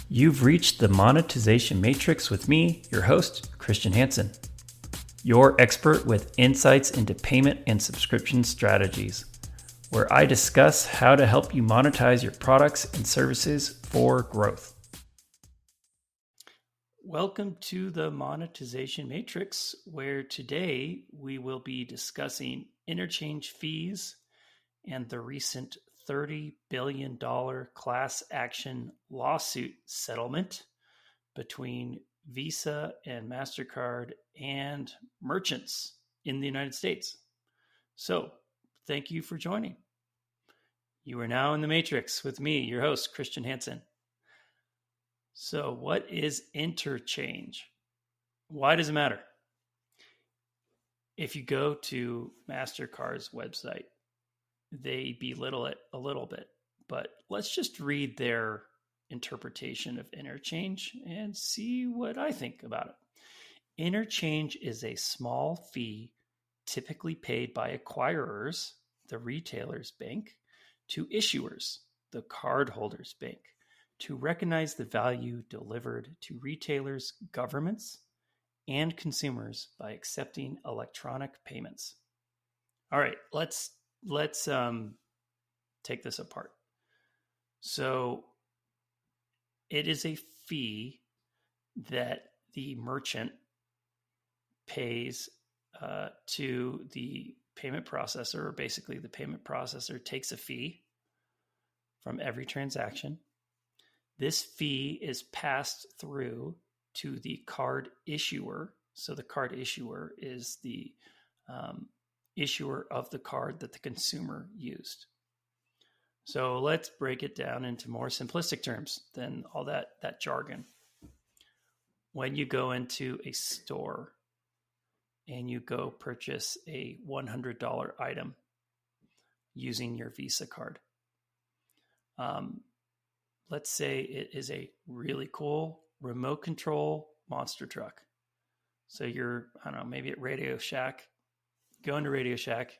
You've reached the Monetization Matrix with me, your host, Kristian Hansen, your expert with insights into payment and subscription strategies, where I discuss how to help you monetize your products and services for growth. Welcome to the Monetization Matrix, where today we will be discussing interchange fees and the recent $30 billion class action lawsuit settlement between Visa and MasterCard and merchants in the United States. So, thank you for joining. You are now in the Matrix with me, your host, Kristian Hansen. So, what is interchange? Why does it matter? If you go to MasterCard's website, they belittle it a little bit, but let's just read their interpretation of interchange and see what I think about it. Interchange is a small fee typically paid by acquirers, the retailer's bank, to issuers, the cardholder's bank, to recognize the value delivered to retailers, governments, and consumers by accepting electronic payments. All right, let's take this apart. So it is a fee that the merchant pays to the payment processor, or basically the payment processor takes a fee from every transaction. This fee is passed through to the card issuer. So the card issuer is the issuer of the card that the consumer used. So let's break it down into more simplistic terms than all that jargon. When you go into a store and you go purchase a $100 item using your Visa card, let's say it is a really cool remote control monster truck. So you're, maybe at Radio Shack, go into Radio Shack,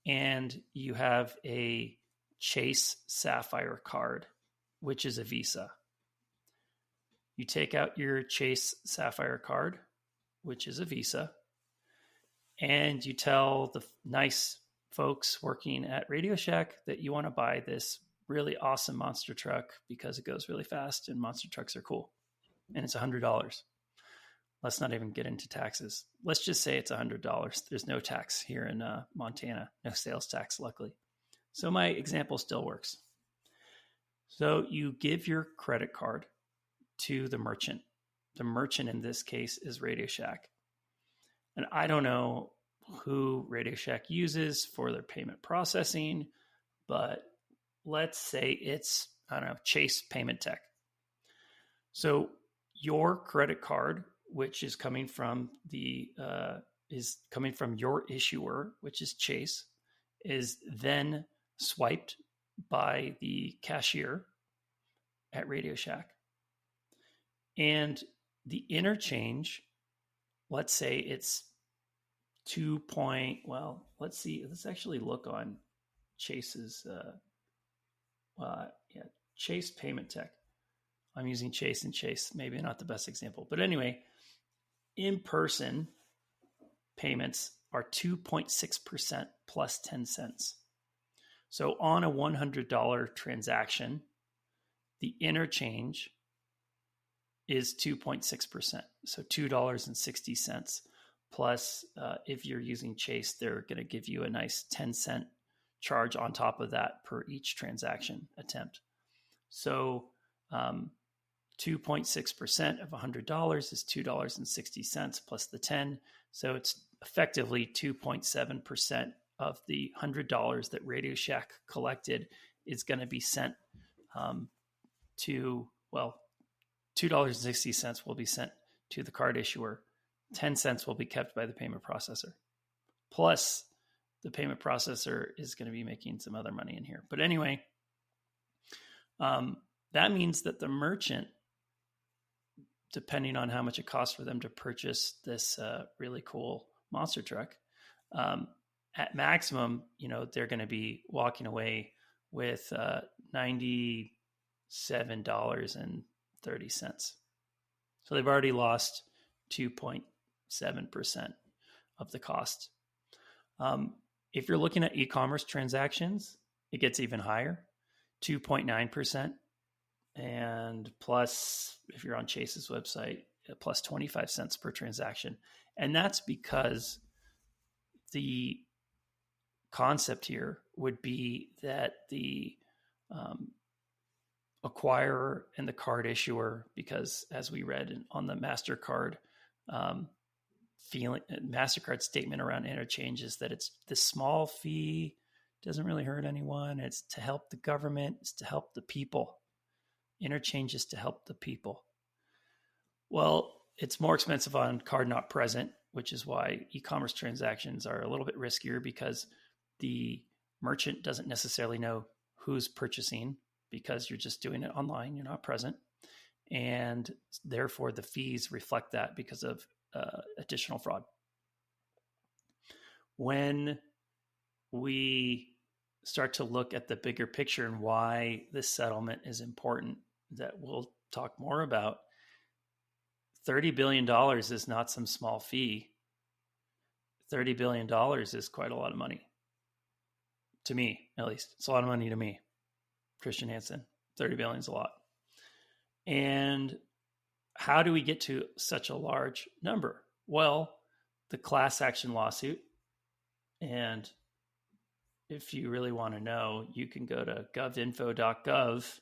and you have a Chase Sapphire card, which is a Visa. You take out your Chase Sapphire card, which is a Visa, and you tell the nice folks working at Radio Shack that you want to buy this really awesome monster truck because it goes really fast and monster trucks are cool. And it's $100. Let's not even get into taxes. Let's just say it's $100. There's no tax here in Montana, no sales tax, luckily. So my example still works. So you give your credit card to the merchant. The merchant in this case is Radio Shack. And I don't know who Radio Shack uses for their payment processing, but let's say it's, Chase Payment Tech. So your credit card, which is coming from your issuer, which is Chase, is then swiped by the cashier at Radio Shack. And the interchange, let's say it's let's actually look on Chase's, Chase Payment Tech. I'm using Chase and Chase, maybe not the best example. But anyway, in-person payments are 2.6% plus 10 cents. So on a $100 transaction, the interchange is 2.6%. So $2.60 plus if you're using Chase, they're going to give you a nice 10-cent charge on top of that per each transaction attempt. So 2.6% of $100 is $2.60 plus the 10. So it's effectively 2.7% of the $100 that Radio Shack collected is going to be sent $2.60 will be sent to the card issuer. 10 cents will be kept by the payment processor. Plus, the payment processor is going to be making some other money in here. But anyway, that means that the merchant, depending on how much it costs for them to purchase this really cool monster truck, at maximum, they're going to be walking away with $97.30 30 cents. So they've already lost 2.7% of the cost. If you're looking at e-commerce transactions, it gets even higher, 2.9%. And plus, if you're on Chase's website, plus 25 cents per transaction. And that's because the concept here would be that the acquirer and the card issuer, because as we read on the MasterCard MasterCard statement around interchange is that it's the small fee, doesn't really hurt anyone. It's to help the government, it's to help the people. Interchange is to help the people. Well, it's more expensive on card not present, which is why e-commerce transactions are a little bit riskier because the merchant doesn't necessarily know who's purchasing because you're just doing it online, you're not present. And therefore the fees reflect that because of additional fraud. When we start to look at the bigger picture and why this settlement is important, that we'll talk more about, $30 billion is not some small fee. $30 billion is quite a lot of money. To me, at least. It's a lot of money to me. Kristian Hansen, 30 billion is a lot. And how do we get to such a large number? Well, the class action lawsuit. And if you really want to know, you can go to govinfo.gov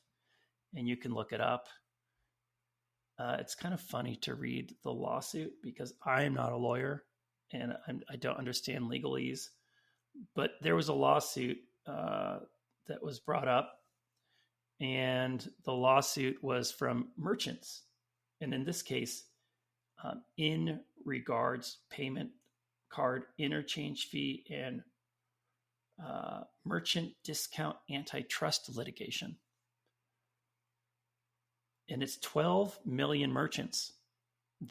and you can look it up. It's kind of funny to read the lawsuit because I am not a lawyer and I don't understand legalese. But there was a lawsuit that was brought up, and the lawsuit was from merchants. And in this case, in regards payment card interchange fee and merchant discount antitrust litigation. And it's 12 million merchants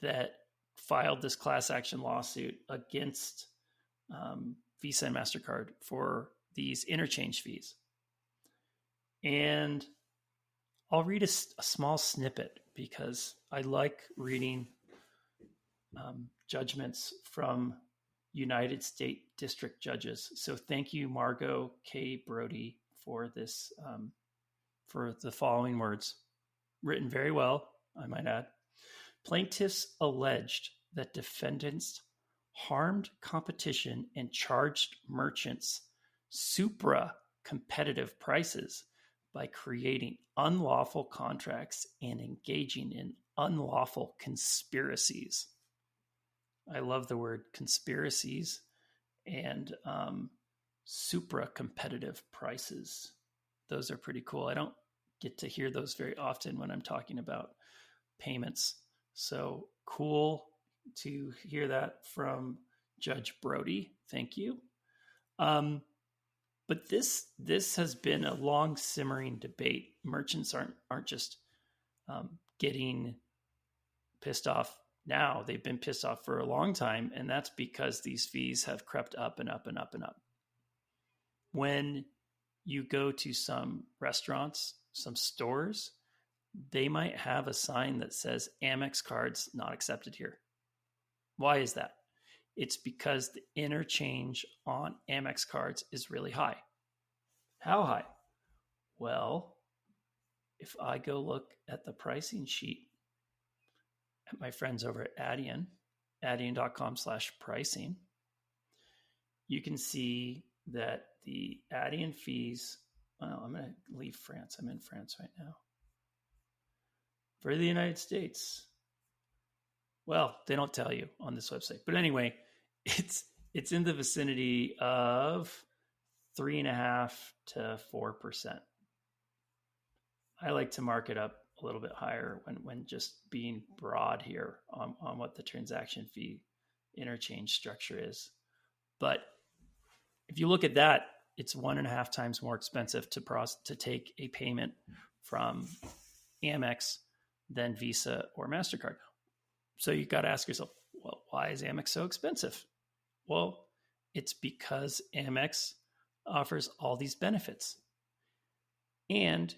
that filed this class action lawsuit against Visa and MasterCard for these interchange fees. And I'll read a small snippet because I like reading judgments from United States District Judges. So thank you, Margo K. Brodie, for this, for the following words. Written very well, I might add. Plaintiffs alleged that defendants harmed competition and charged merchants supra-competitive prices by creating unlawful contracts and engaging in unlawful conspiracies. I love the word conspiracies and supra-competitive prices. Those are pretty cool. I don't get to hear those very often when I'm talking about payments. So cool to hear that from Judge Brodie. Thank you. But this has been a long simmering debate. Merchants aren't just getting pissed off now. They've been pissed off for a long time, and that's because these fees have crept up and up and up and up. When you go to some restaurants, some stores, they might have a sign that says Amex cards not accepted here. Why is that? It's because the interchange on Amex cards is really high. How high? Well, if I go look at the pricing sheet at my friends over at Adyen, adyen.com/pricing, you can see that the Adyen fees, well, I'm going to leave France. I'm in France right now. For the United States, well, they don't tell you on this website. But anyway, it's in the vicinity of 3.5% to 4%. I like to mark it up a little bit higher when just being broad here on what the transaction fee interchange structure is. But if you look at that, it's 1.5 times more expensive to take a payment from Amex than Visa or MasterCard. So you got to ask yourself, well, why is Amex so expensive? Well, it's because Amex offers all these benefits. And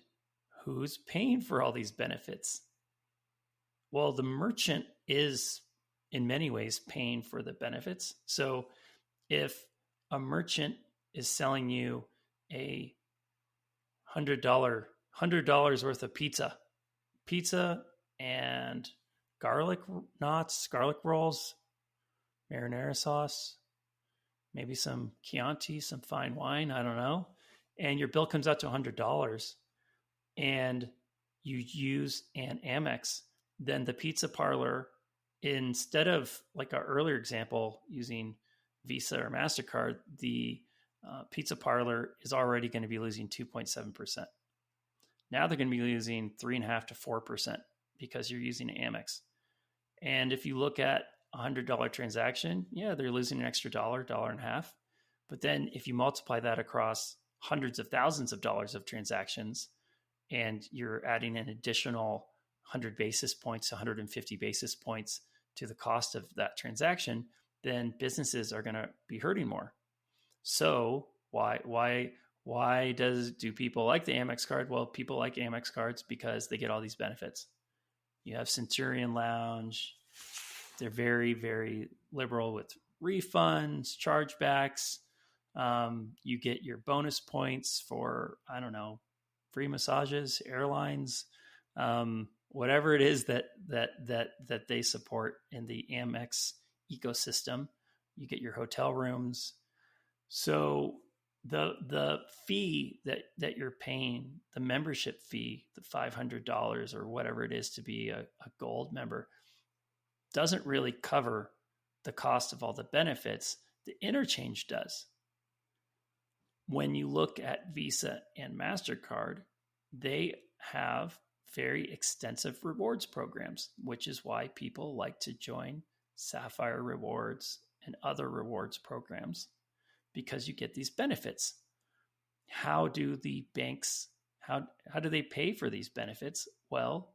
who's paying for all these benefits? Well, the merchant is in many ways paying for the benefits. So if a merchant is selling you a $100 worth of pizza and garlic knots, garlic rolls, marinara sauce, maybe some Chianti, some fine wine, I don't know, and your bill comes out to $100 and you use an Amex, then the pizza parlor, instead of like our earlier example using Visa or MasterCard, the pizza parlor is already going to be losing 2.7%. Now they're going to be losing 3.5% to 4% because you're using Amex. And if you look at $100 transaction, yeah, they're losing an extra $1, $1.50. But then if you multiply that across hundreds of thousands of dollars of transactions, and you're adding an additional 100 basis points, 150 basis points to the cost of that transaction, then businesses are going to be hurting more. So why do people like the Amex card? Well, people like Amex cards because they get all these benefits. You have Centurion Lounge. They're very, very liberal with refunds, chargebacks. You get your bonus points for, I don't know, free massages, airlines, whatever it is that they support in the Amex ecosystem. You get your hotel rooms. So the fee that you're paying, the membership fee, the $500 or whatever it is to be a gold member, doesn't really cover the cost of all the benefits. The interchange does. When you look at Visa and MasterCard, they have very extensive rewards programs, which is why people like to join Sapphire Rewards and other rewards programs, because you get these benefits. How do the banks, how do they pay for these benefits? Well,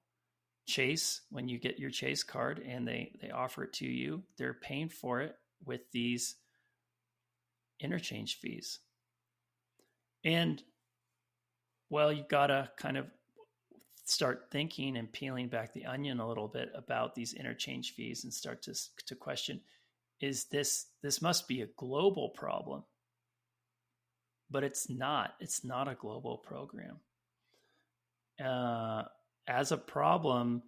Chase, when you get your Chase card and they offer it to you, they're paying for it with these interchange fees. And, well, you've got to kind of start thinking and peeling back the onion a little bit about these interchange fees and start to question, is this must be a global problem? But it's not. It's not a global program. As a problem,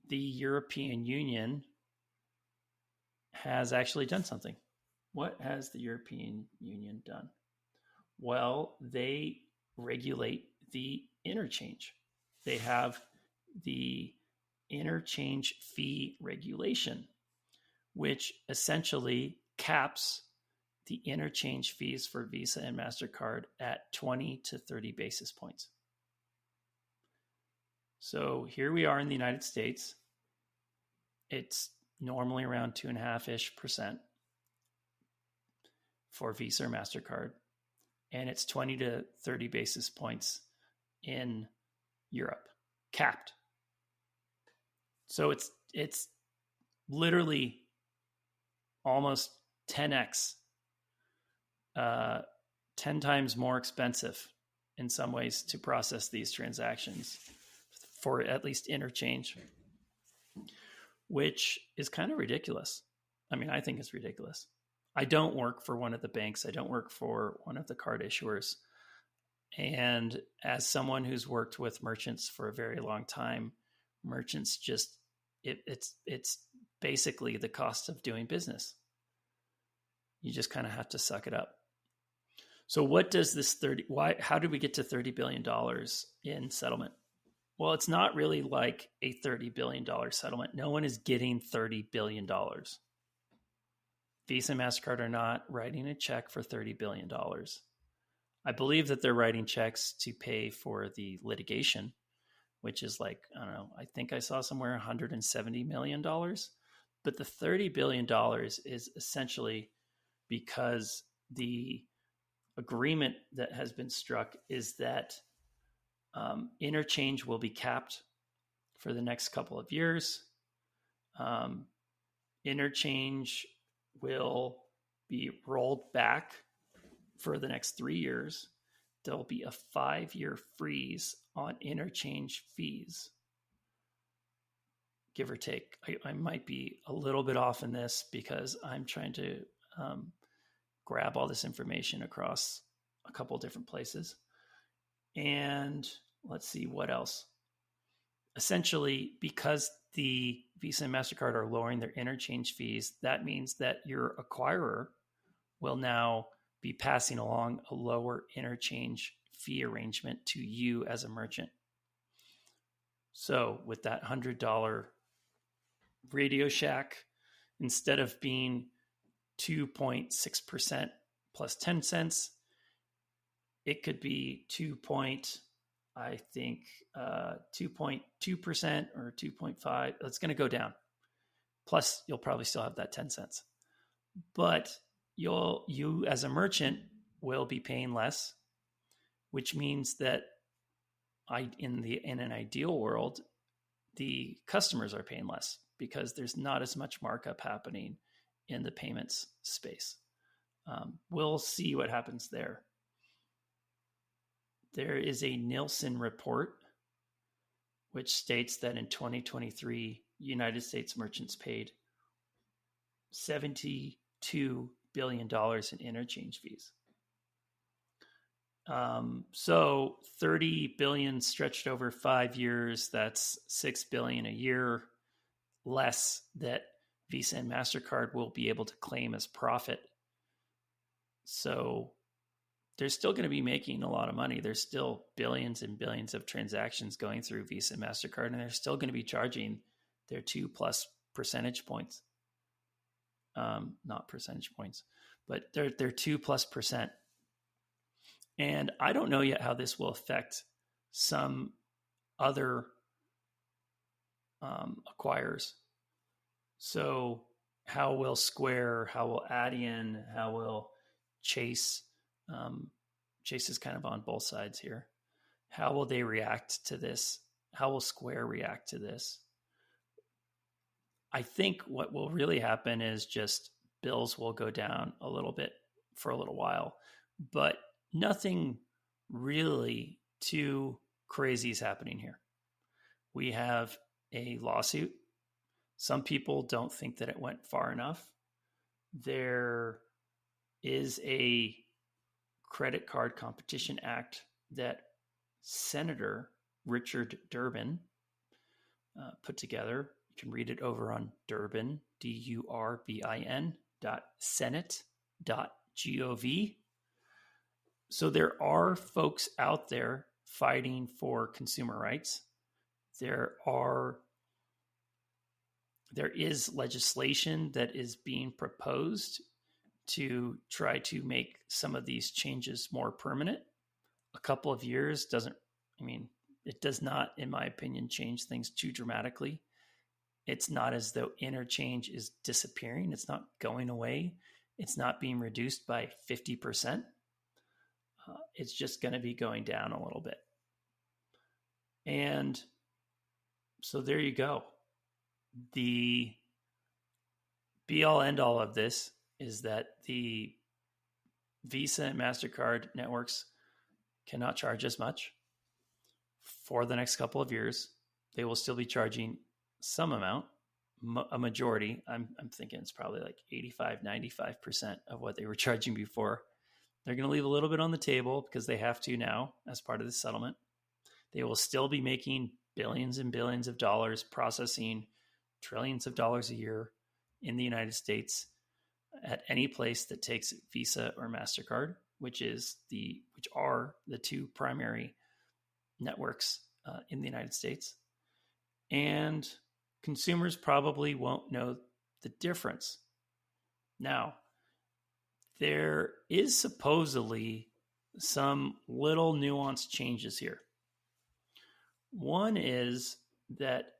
the European Union has actually done something. What has the European Union done? Well, they regulate the interchange. They have the interchange fee regulation, which essentially caps the interchange fees for Visa and MasterCard at 20 to 30 basis points. So here we are in the United States. It's normally around 2.5% for Visa or MasterCard, and it's 20 to 30 basis points in Europe, capped. So it's literally almost 10x, 10 times more expensive in some ways to process these transactions for at least interchange, which is kind of ridiculous. I mean, I think it's ridiculous. I don't work for one of the banks. I don't work for one of the card issuers. And as someone who's worked with merchants for a very long time, merchants just, it's basically the cost of doing business. You just kind of have to suck it up. So what does this how did we get to $30 billion in settlement? Well, it's not really like a $30 billion settlement. No one is getting $30 billion. Visa and MasterCard are not writing a check for $30 billion. I believe that they're writing checks to pay for the litigation, which is like, I don't know, I think I saw somewhere $170 million. But the $30 billion is essentially because the agreement that has been struck is that interchange will be capped for the next couple of years. Interchange will be rolled back for the next 3 years. There'll be a 5-year freeze on interchange fees. give or take. I might be a little bit off in this because I'm trying to grab all this information across a couple different places. And let's see what else. Essentially, because the Visa and MasterCard are lowering their interchange fees, that means that your acquirer will now be passing along a lower interchange fee arrangement to you as a merchant. So with that $100 Radio Shack, instead of being 2.6% plus 10 cents, it could be 2.2% or 2.5. It's going to go down. Plus, you'll probably still have that 10 cents. But you as a merchant will be paying less, which means that in an ideal world, the customers are paying less because there's not as much markup happening in the payments space. We'll see what happens there. There is a Nielsen report which states that in 2023, United States merchants paid $72 billion in interchange fees. So 30 billion stretched over 5 years, that's 6 billion a year less that Visa and MasterCard will be able to claim as profit. So they're still going to be making a lot of money. There's still billions and billions of transactions going through Visa and MasterCard, and they're still going to be charging their 2+ percentage points. Not percentage points, but they're 2+%. And I don't know yet how this will affect some other acquirers. So how will Square, how will Adyen, how will Chase, Chase is kind of on both sides here. How will they react to this? How will Square react to this? I think what will really happen is just bills will go down a little bit for a little while, but nothing really too crazy is happening here. We have a lawsuit. Some people don't think that it went far enough. There is a Credit Card Competition Act that Senator Richard Durbin put together. You can read it over on Durbin, durbin.senate.gov. So there are folks out there fighting for consumer rights. There is legislation that is being proposed to try to make some of these changes more permanent. A couple of years it does not, in my opinion, change things too dramatically. It's not as though interchange is disappearing. It's not going away. It's not being reduced by 50%. It's just going to be going down a little bit. And so there you go. The be-all, end-all of this is that the Visa and MasterCard networks cannot charge as much for the next couple of years. They will still be charging some amount, a majority. I'm thinking it's probably like 85-95% of what they were charging before. They're going to leave a little bit on the table because they have to now as part of the settlement. They will still be making billions and billions of dollars, processing trillions of dollars a year in the United States at any place that takes Visa or MasterCard, which are the two primary networks in the United States. And consumers probably won't know the difference. Now, there is supposedly some little nuanced changes here. One is that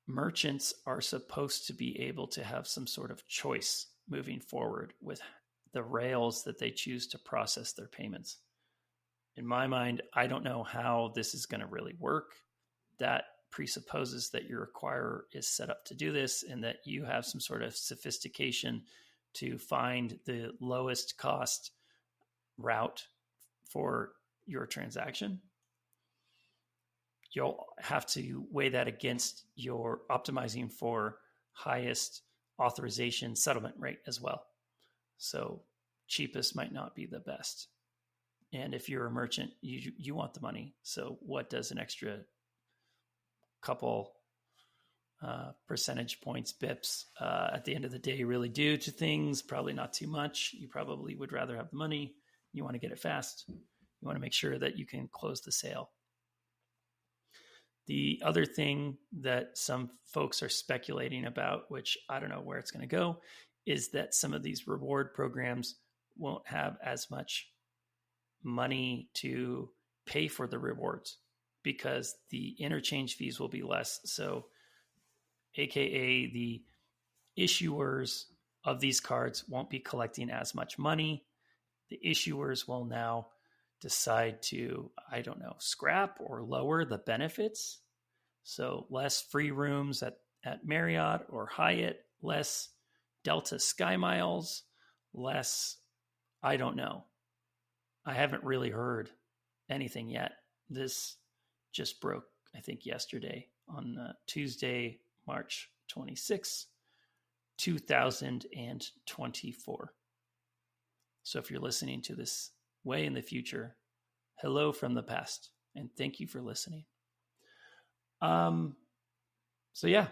merchants are supposed to be able to have some sort of choice moving forward with the rails that they choose to process their payments. In my mind, I don't know how this is going to really work. That presupposes that your acquirer is set up to do this and that you have some sort of sophistication to find the lowest cost route for your transaction. you'll have to weigh that against your optimizing for highest authorization settlement rate as well. So cheapest might not be the best. And if you're a merchant, you want the money. So what does an extra couple percentage points, bips, at the end of the day really do to things? Probably not too much. You probably would rather have the money. You want to get it fast. You want to make sure that you can close the sale. The other thing that some folks are speculating about, which I don't know where it's going to go, is that some of these reward programs won't have as much money to pay for the rewards because the interchange fees will be less. So, AKA the issuers of these cards won't be collecting as much money. The issuers will now decide to, I don't know, scrap or lower the benefits. So less free rooms at Marriott or Hyatt, less Delta Sky Miles, less, I don't know. I haven't really heard anything yet. This just broke, I think, yesterday on Tuesday, March 26, 2024. So if you're listening to this way in the future, hello from the past, and thank you for listening. So yeah,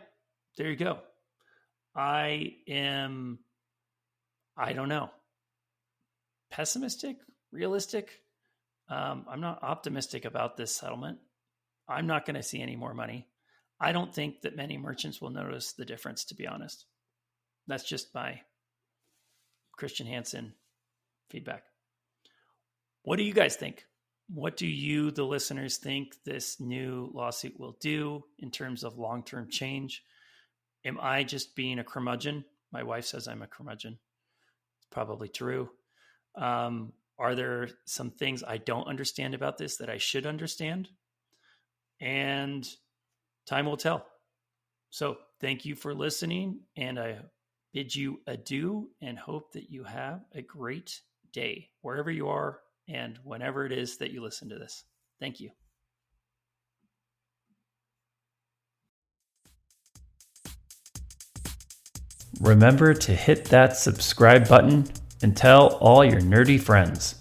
there you go. I don't know, pessimistic, realistic. I'm not optimistic about this settlement. I'm not going to see any more money. I don't think that many merchants will notice the difference, to be honest. That's just my Kristian Hansen feedback. What do you guys think? What do you, the listeners, think this new lawsuit will do in terms of long-term change? Am I just being a curmudgeon? My wife says I'm a curmudgeon. It's probably true. Are there some things I don't understand about this that I should understand? And time will tell. So thank you for listening, and I bid you adieu and hope that you have a great day wherever you are and whenever it is that you listen to this. Thank you. Remember to hit that subscribe button and tell all your nerdy friends.